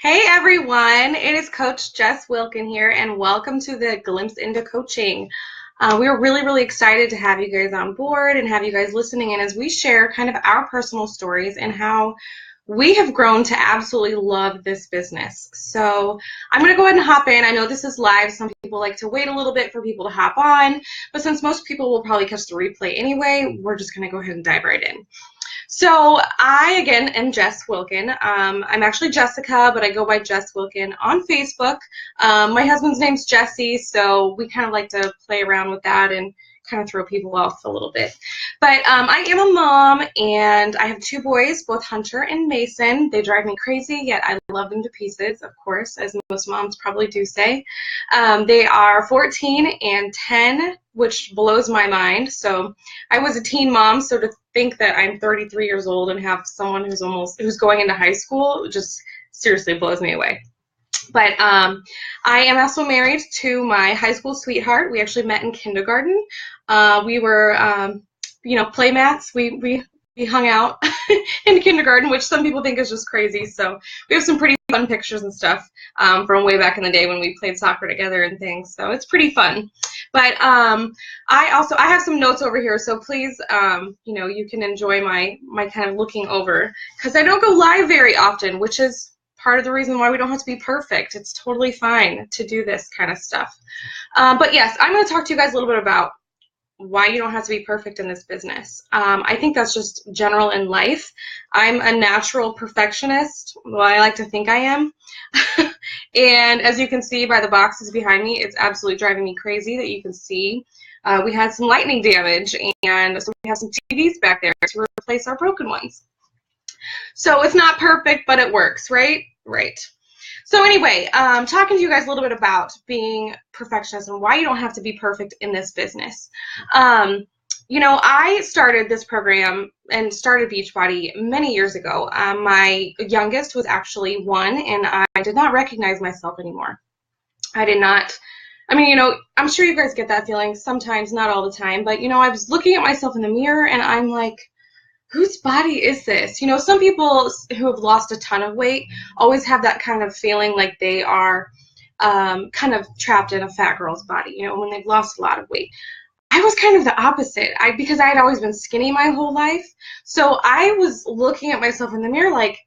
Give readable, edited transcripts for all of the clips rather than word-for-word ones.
Hey everyone, it is Coach Jess Wilkin here, and welcome to the Glimpse into Coaching. We are really excited to have you guys on board and have you guys listening in as we share kind of our personal stories and how we have grown to absolutely love this business. So I'm going to go ahead and hop in. I know this is live. Some people like to wait a little bit for people to hop on, but since most people will probably catch the replay anyway, we're just going to go ahead and dive right in. So I, again, am Jess Wilkin. I'm actually Jessica, but I go by Jess Wilkin on Facebook. My husband's name's Jesse, so we kind of like to play around with that and kind of throw people off a little bit. But I am a mom, and I have two boys, both Hunter and Mason. They drive me crazy, yet I love them to pieces, of course, as most moms probably do say. They are 14 and 10, which blows my mind. So I was a teen mom, so to think that I'm 33 years old and have someone who's going into high school just seriously blows me away. But I am also married to my high school sweetheart. We actually met in kindergarten. We were, playmats. We hung out in kindergarten, which some people think is just crazy. So we have some pretty fun pictures and stuff from way back in the day when we played soccer together and things. So it's pretty fun. But I have some notes over here, so please, you can enjoy my kind of looking over, because I don't go live very often, which is part of the reason why we don't have to be perfect. It's totally fine to do this kind of stuff. But yes, I'm going to talk to you guys a little bit about why you don't have to be perfect in this business. I think that's just general in life. I'm a natural perfectionist. Well, I like to think I am. And as you can see by the boxes behind me, it's absolutely driving me crazy that you can see. We had some lightning damage, and so we have some TVs back there to replace our broken ones. So it's not perfect, but it works, right? Right. So anyway, talking to you guys a little bit about being perfectionists and why you don't have to be perfect in this business. I started this program and started Beachbody many years ago. My youngest was actually 1, and I did not recognize myself anymore. I did not. I'm sure you guys get that feeling sometimes, not all the time, but, I was looking at myself in the mirror, and I'm like, whose body is this? Some people who have lost a ton of weight always have that kind of feeling like they are kind of trapped in a fat girl's body, when they've lost a lot of weight. I was kind of the opposite, because I had always been skinny my whole life. So I was looking at myself in the mirror like,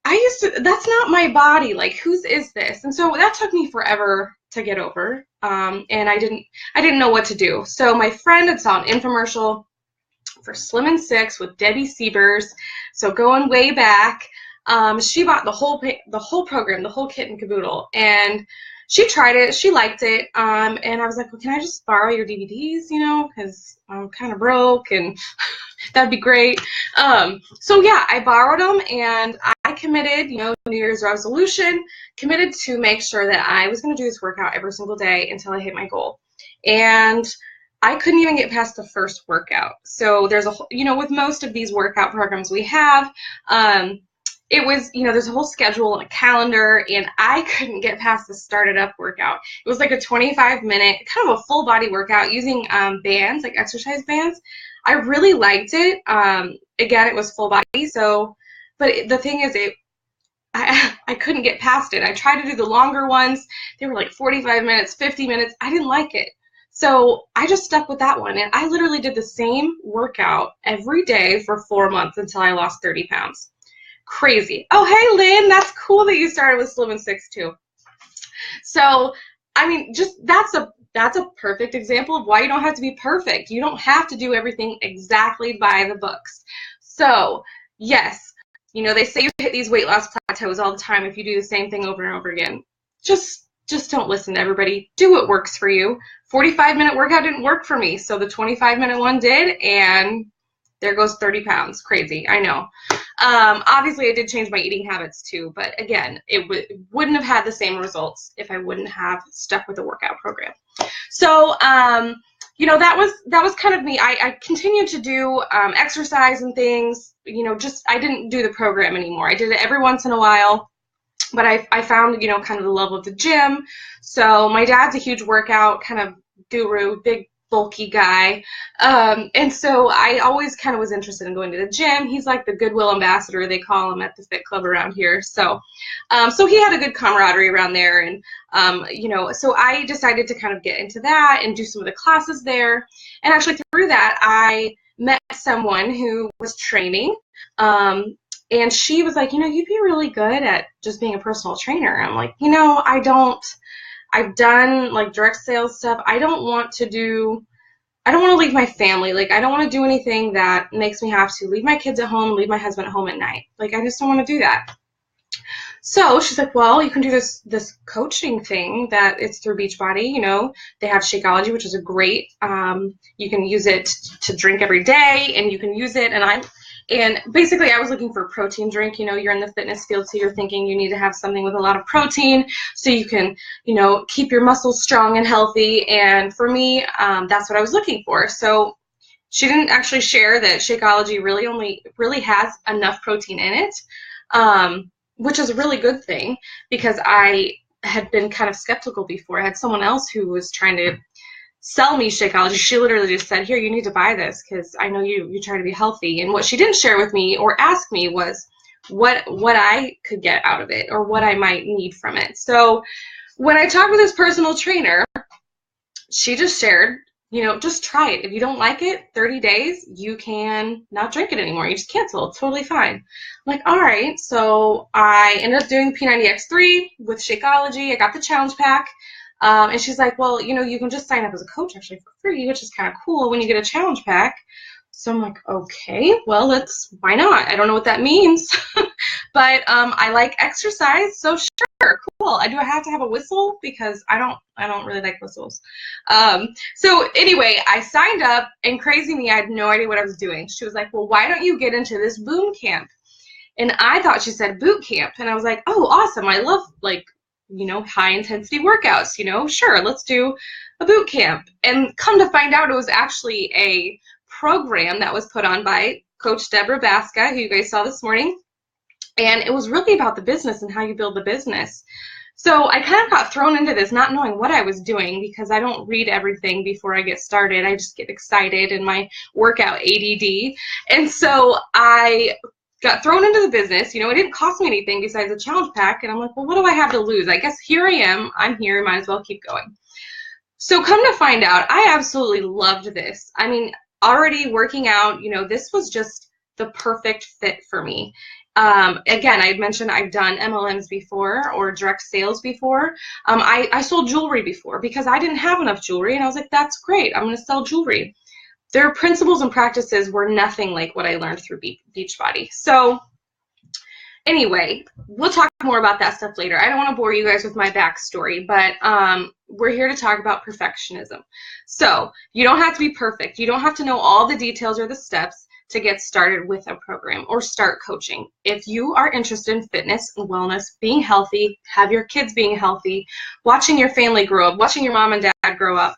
that's not my body. Like, whose is this? And so that took me forever to get over, and I didn't know what to do. So my friend had saw an infomercial for Slim and Six with Debbie Siebers, so going way back. She bought the whole program, the whole kit and caboodle, and she tried it. She liked it, and I was like, well, can I just borrow your DVDs, because I'm kind of broke, and that'd be great. So yeah, I borrowed them, and I committed, New Year's resolution, committed to make sure that I was going to do this workout every single day until I hit my goal. And I couldn't even get past the first workout. So there's with most of these workout programs we have, it was, there's a whole schedule and a calendar, and I couldn't get past the started up workout. It was like a 25-minute, kind of a full body workout using bands, like exercise bands. I really liked it. Again, it was full body. So, but the thing is, I couldn't get past it. I tried to do the longer ones. They were like 45 minutes, 50 minutes. I didn't like it. So I just stuck with that one, and I literally did the same workout every day for 4 months until I lost 30 pounds. Crazy. Oh, hey, Lynn, that's cool that you started with Slim and Six too. So, that's a perfect example of why you don't have to be perfect. You don't have to do everything exactly by the books. So, yes, they say you hit these weight loss plateaus all the time if you do the same thing over and over again. Just don't listen to everybody. Do what works for you. 45-minute workout didn't work for me, so the 25-minute one did, and there goes 30 pounds. Crazy, I know. Obviously, I did change my eating habits too, but again, it wouldn't have had the same results if I wouldn't have stuck with the workout program. So, that was kind of me. I continued to do exercise and things. I didn't do the program anymore. I did it every once in a while. But I found, kind of the love of the gym. So my dad's a huge workout kind of guru, big bulky guy. And so I always kind of was interested in going to the gym. He's like the Goodwill ambassador, they call him at the Fit Club around here. So he had a good camaraderie around there. And, so I decided to kind of get into that and do some of the classes there. And actually through that, I met someone who was training. And she was like, you'd be really good at just being a personal trainer. I'm like, I've done like direct sales stuff. I don't want to leave my family. Like, I don't want to do anything that makes me have to leave my kids at home, leave my husband at home at night. Like, I just don't want to do that. So she's like, well, you can do this coaching thing that it's through Beachbody. They have Shakeology, which is a great, you can use it to drink every day, and you can use it. And basically I was looking for a protein drink. You're in the fitness field, so you're thinking you need to have something with a lot of protein so you can, keep your muscles strong and healthy. And for me, that's what I was looking for. So she didn't actually share that Shakeology really has enough protein in it, which is a really good thing, because I had been kind of skeptical before. I had someone else who was trying to sell me Shakeology. She literally just said, here, you need to buy this because I know you try to be healthy. And what she didn't share with me or ask me was what I could get out of it or what I might need from it. So when I talked with this personal trainer, she just shared, just try it. If you don't like it, 30 days, you can not drink it anymore. You just cancel. It's totally fine. I'm like, all right. So I ended up doing P90X3 with Shakeology. I got the challenge pack. And she's like, well, you can just sign up as a coach actually for free, which is kind of cool when you get a challenge pack. So I'm like, okay, well, why not? I don't know what that means, but I like exercise, so sure, cool. Do I have to have a whistle? Because I don't really like whistles. So anyway, I signed up, and crazy me, I had no idea what I was doing. She was like, well, why don't you get into this boot camp? And I thought she said boot camp, and I was like, oh, awesome. I love high intensity workouts, sure, let's do a boot camp. And come to find out, it was actually a program that was put on by Coach Deborah Baska, who you guys saw this morning. And it was really about the business and how you build the business. So I kind of got thrown into this not knowing what I was doing, because I don't read everything before I get started. I just get excited in my workout ADD. And so I got thrown into the business. It didn't cost me anything besides a challenge pack. And I'm like, well, what do I have to lose? I guess here I am. I'm here. Might as well keep going. So come to find out, I absolutely loved this. I mean, already working out, this was just the perfect fit for me. Again, I had mentioned I've done MLMs before or direct sales before. I sold jewelry before because I didn't have enough jewelry. And I was like, that's great. I'm going to sell jewelry. Their principles and practices were nothing like what I learned through Beachbody. So anyway, we'll talk more about that stuff later. I don't want to bore you guys with my backstory, but we're here to talk about perfectionism. So you don't have to be perfect. You don't have to know all the details or the steps to get started with a program or start coaching. If you are interested in fitness and wellness, being healthy, have your kids being healthy, watching your family grow up, watching your mom and dad grow up,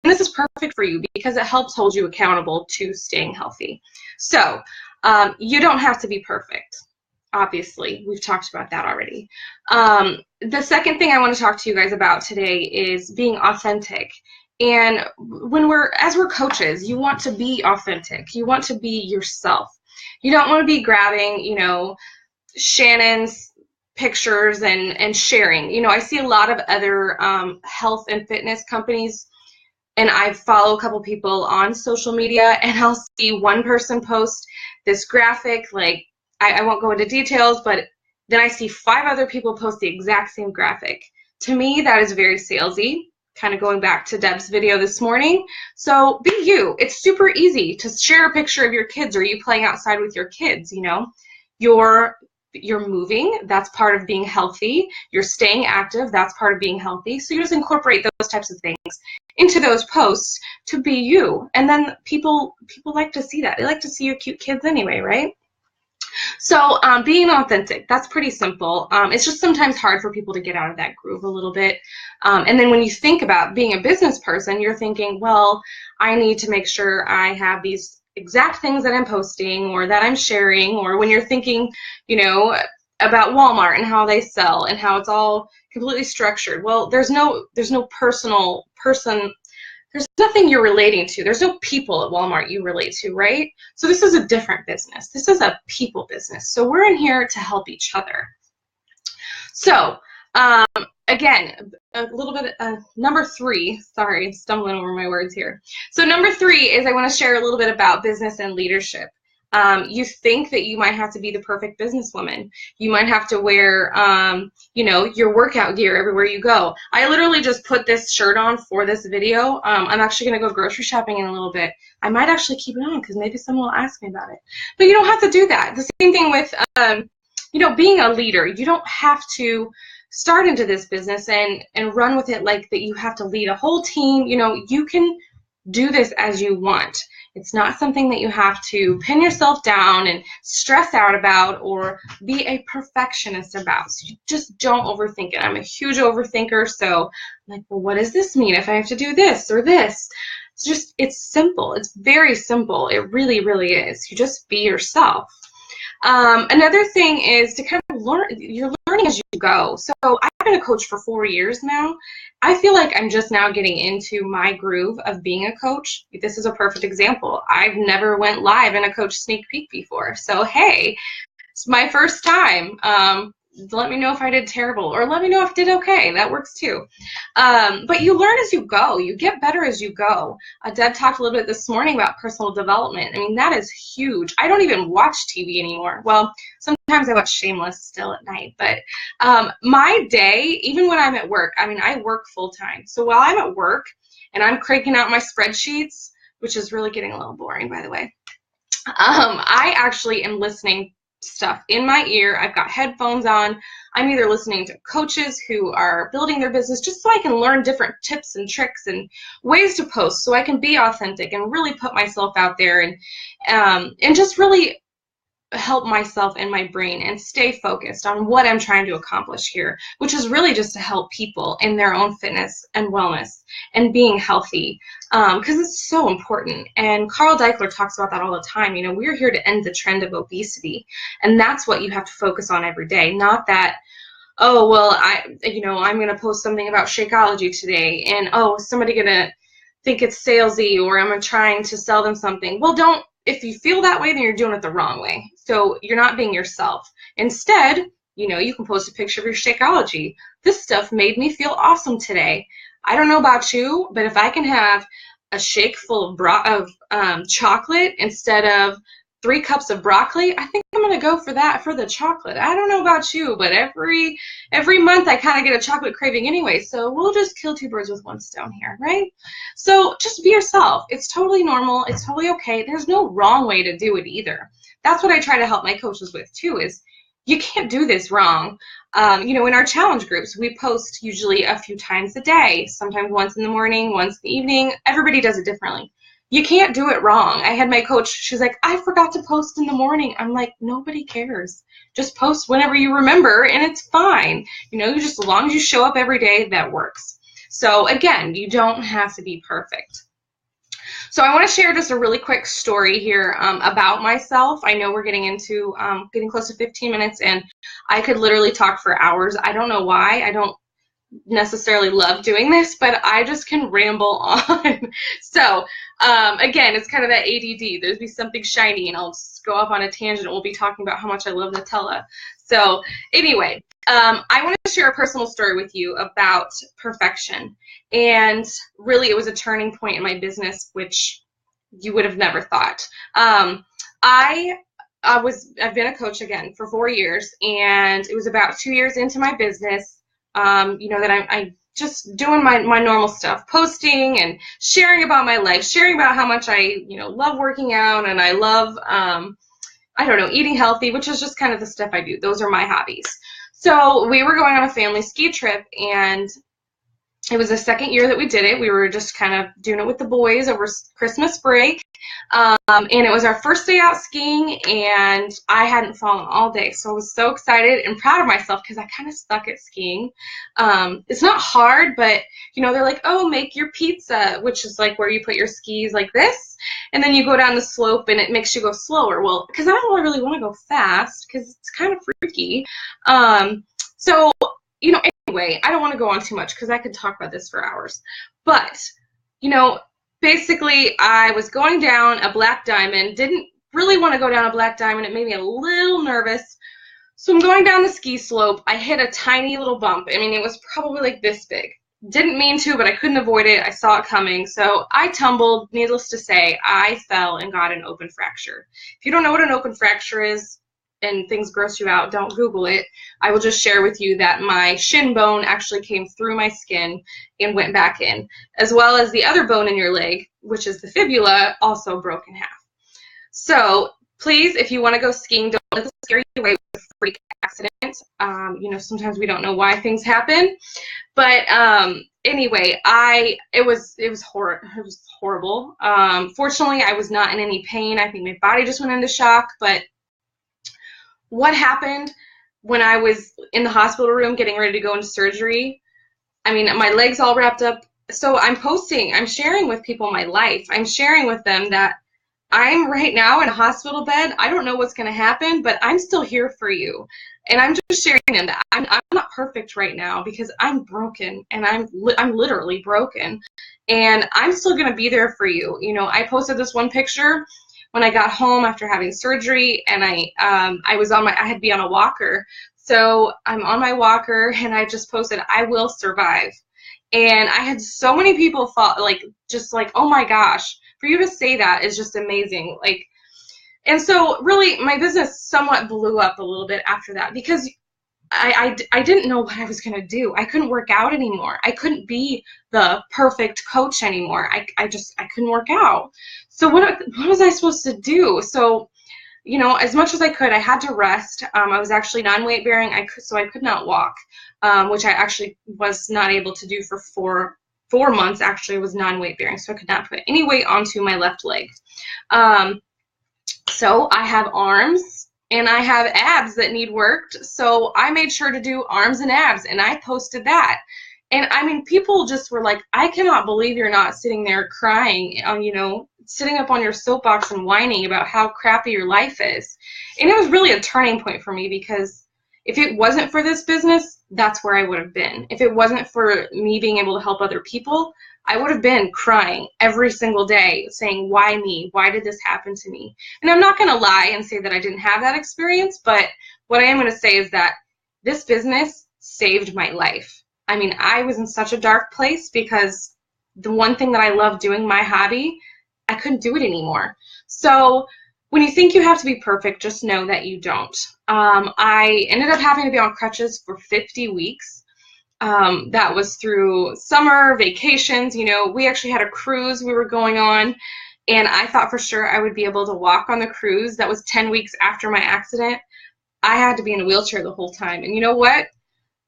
this is perfect for you because it helps hold you accountable to staying healthy. So you don't have to be perfect. Obviously, we've talked about that already. The second thing I want to talk to you guys about today is being authentic. And as we're coaches, you want to be authentic. You want to be yourself. You don't want to be grabbing, Shannon's pictures and sharing. I see a lot of other health and fitness companies, and I follow a couple people on social media, and I'll see one person post this graphic, like, I won't go into details, but then I see 5 other people post the exact same graphic. To me, that is very salesy, kind of going back to Deb's video this morning. So be you. It's super easy to share a picture of your kids or you playing outside with your kids, You're moving, that's part of being healthy. You're staying active, that's part of being healthy. So you just incorporate those types of things into those posts to be you. And then people like to see that. They like to see your cute kids anyway, right? So being authentic, that's pretty simple. It's just sometimes hard for people to get out of that groove a little bit. And then when you think about being a business person, you're thinking, well, I need to make sure I have these exact things that I'm posting or that I'm sharing, or when you're thinking, about Walmart and how they sell and how it's all completely structured. Well, there's no there's nothing you're relating to. There's no people at Walmart you relate to, right? So this is a different business. This is a people business. So we're in here to help each other. So again, a little bit, number 3, sorry, I'm stumbling over my words here. So number 3 is I want to share a little bit about business and leadership. You think that you might have to be the perfect businesswoman. You might have to wear, you know, your workout gear everywhere you go. I literally just put this shirt on for this video. I'm actually going to go grocery shopping in a little bit. I might actually keep it on because maybe someone will ask me about it. But you don't have to do that. The same thing with, you know, being a leader. You don't have to start into this business and run with it like that you have to lead a whole team. You know, you can do this as you want. It's not something that you have to pin yourself down and stress out about or be a perfectionist about. So you just don't overthink it. I'm a huge overthinker, so I'm like, well, what does this mean if I have to do this or this? It's just, it's simple. It's very simple. It really, really is. You just be yourself. Another thing is to kind of learn, you're learning as you go. So I've been a coach for 4 years now. I feel like I'm just now getting into my groove of being a coach. This is a perfect example. I've never went live in a coach sneak peek before. So, hey, it's my first time. Let me know if I did terrible or let me know if I did okay. That works too. But you learn as you go. You get better as you go. Deb talked a little bit this morning about personal development. I mean, that is huge. I don't even watch TV anymore. Well, sometimes I watch Shameless still at night. But my day, even when I'm at work, I mean, I work full time. So while I'm at work and I'm cranking out my spreadsheets, which is really getting a little boring, by the way, I actually am listening stuff in my ear. I've got headphones on. I'm either listening to coaches who are building their business just so I can learn different tips and tricks and ways to post so I can be authentic and really put myself out there and just really help myself and my brain and stay focused on what I'm trying to accomplish here, which is really just to help people in their own fitness and wellness and being healthy, because it's so important. And Carl Deichler talks about that all the time. You know, we're here to end the trend of obesity, and that's what you have to focus on every day, not that, oh, well, I'm going to post something about Shakeology today, and, oh, is somebody going to think it's salesy, or I'm trying to sell them something. Well, don't. If you feel that way, then you're doing it the wrong way. So you're not being yourself. Instead, you know, you can post a picture of your Shakeology. This stuff made me feel awesome today. I don't know about you, but if I can have a shake full of chocolate instead of 3 cups of broccoli, I think I'm going to go for that, for the chocolate. I don't know about you, but every month I kind of get a chocolate craving anyway, so we'll just kill 2 birds with 1 stone here, right? So just be yourself. It's totally normal. It's totally okay. There's no wrong way to do it either. That's what I try to help my coaches with too, is you can't do this wrong. You know, in our challenge groups, we post usually a few times a day, sometimes once in the morning, once in the evening. Everybody does it differently. You can't do it wrong. I had my coach, she's like, I forgot to post in the morning. I'm like, nobody cares. Just post whenever you remember, and it's fine. You know, just as long as you show up every day, that works. So again, you don't have to be perfect. So I want to share just a really quick story here about myself. I know we're getting into getting close to 15 minutes, and I could literally talk for hours. I don't know why. I don't necessarily love doing this, but I just can ramble on. So again, it's kind of that ADD. There's be something shiny and I'll just go off on a tangent and we'll be talking about how much I love Nutella. So anyway, I want to share a personal story with you about perfection. And really it was a turning point in my business, which you would have never thought. I've been a coach again for 4 years, and it was about 2 years into my business, you know, that I just doing my normal stuff, posting and sharing about my life, sharing about how much I, you know, love working out, and I love, I don't know, eating healthy, which is just kind of the stuff I do. Those are my hobbies. So we were going on a family ski trip, and it was the second year that we did it. We were just kind of doing it with the boys over Christmas break. And it was our first day out skiing, and I hadn't fallen all day. So I was so excited and proud of myself because I kind of suck at skiing. It's not hard, but, you know, they're like, oh, make your pizza, which is like where you put your skis like this, and then you go down the slope, and it makes you go slower. Well, because I don't really want to go fast because it's kind of freaky. So, you know, anyway, I don't want to go on too much because I could talk about this for hours. But, you know, basically, I was going down a black diamond, didn't really want to go down a black diamond. It made me a little nervous. So I'm going down the ski slope. I hit a tiny little bump. I mean, it was probably like this big. Didn't mean to, but I couldn't avoid it. I saw it coming. So I tumbled. Needless to say, I fell and got an open fracture. If you don't know what an open fracture is and things gross you out, don't Google it. I will just share with you that my shin bone actually came through my skin and went back in, as well as the other bone in your leg, which is the fibula, also broke in half. So please, if you want to go skiing, don't let this scare you away with a freak accident. You know, sometimes we don't know why things happen. But anyway, it was horrible. Fortunately, I was not in any pain. I think my body just went into shock. But what happened when I was in the hospital room getting ready to go into surgery? I mean, my legs all wrapped up. So I'm sharing with people my life. I'm sharing with them that I'm right now in a hospital bed. I don't know what's going to happen, but I'm still here for you. And I'm just sharing them that I'm not perfect right now because I'm broken, and I'm literally broken. And I'm still going to be there for you. You know, I posted this one picture when I got home after having surgery, and I had to be on a walker. So I'm on my walker, and I just posted, "I will survive." And I had so many people just like, oh my gosh, for you to say that is just amazing. Like, and so really my business somewhat blew up a little bit after that because I didn't know what I was going to do. I couldn't work out anymore. I couldn't be the perfect coach anymore. I couldn't work out. So what was I supposed to do? So, you know, as much as I could, I had to rest. I was actually non-weight bearing, so I could not walk, which I actually was not able to do for four months. Actually, I was non-weight bearing, so I could not put any weight onto my left leg. So I have arms and I have abs that need worked. So I made sure to do arms and abs, and I posted that. And I mean, people just were like, I cannot believe you're not sitting there crying, you know, sitting up on your soapbox and whining about how crappy your life is. And it was really a turning point for me because if it wasn't for this business, that's where I would have been. If it wasn't for me being able to help other people, I would have been crying every single day saying, why me? Why did this happen to me? And I'm not going to lie and say that I didn't have that experience, but what I am going to say is that this business saved my life. I mean, I was in such a dark place because the one thing that I love doing, my hobby, I couldn't do it anymore. So when you think you have to be perfect, just know that you don't. I ended up having to be on crutches for 50 weeks. That was through summer, vacations. You know, we actually had a cruise we were going on, and I thought for sure I would be able to walk on the cruise. That was 10 weeks after my accident. I had to be in a wheelchair the whole time. And you know what?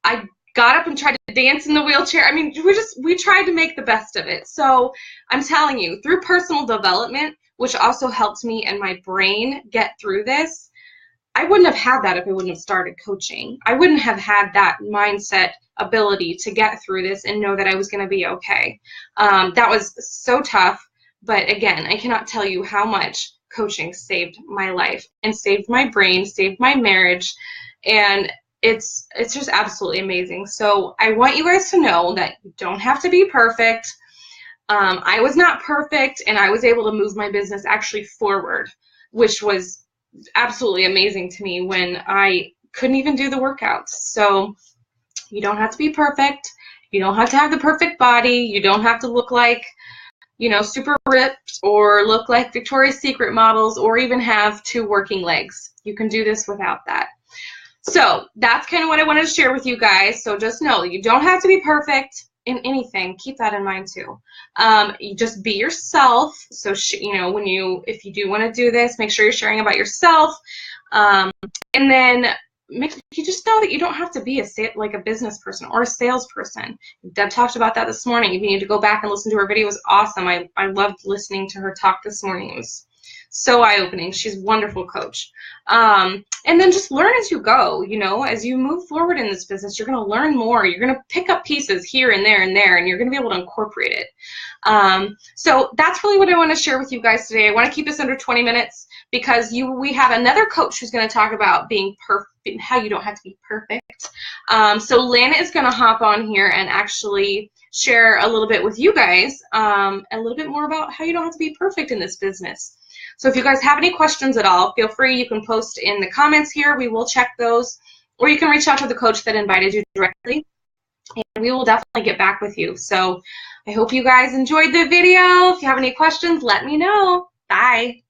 I got up and tried to dance in the wheelchair. I mean, we tried to make the best of it. So I'm telling you, through personal development, which also helped me and my brain get through this, I wouldn't have had that if I wouldn't have started coaching. I wouldn't have had that mindset ability to get through this and know that I was going to be okay. That was so tough. But again, I cannot tell you how much coaching saved my life and saved my brain, saved my marriage, and it's just absolutely amazing. So I want you guys to know that you don't have to be perfect. I was not perfect, and I was able to move my business actually forward, which was absolutely amazing to me when I couldn't even do the workouts. So you don't have to be perfect. You don't have to have the perfect body. You don't have to look like, you know, super ripped or look like Victoria's Secret models or even have 2 working legs. You can do this without that. So that's kind of what I wanted to share with you guys. So just know you don't have to be perfect in anything. Keep that in mind too. You just be yourself. So you know, if you do want to do this, make sure you're sharing about yourself. And then you just know that you don't have to be like a business person or a salesperson. Deb talked about that this morning. If you need to go back and listen to her video, it was awesome. I loved listening to her talk this morning. It was so eye-opening. She's a wonderful coach. And then just learn as you go. You know, as you move forward in this business, you're going to learn more. You're going to pick up pieces here and there, and you're going to be able to incorporate it. So that's really what I want to share with you guys today. I want to keep this under 20 minutes because we have another coach who's going to talk about being perfect, how you don't have to be perfect. So Lynn is going to hop on here and actually share a little bit with you guys, a little bit more about how you don't have to be perfect in this business. So if you guys have any questions at all, feel free. You can post in the comments here. We will check those. Or you can reach out to the coach that invited you directly, and we will definitely get back with you. So I hope you guys enjoyed the video. If you have any questions, let me know. Bye.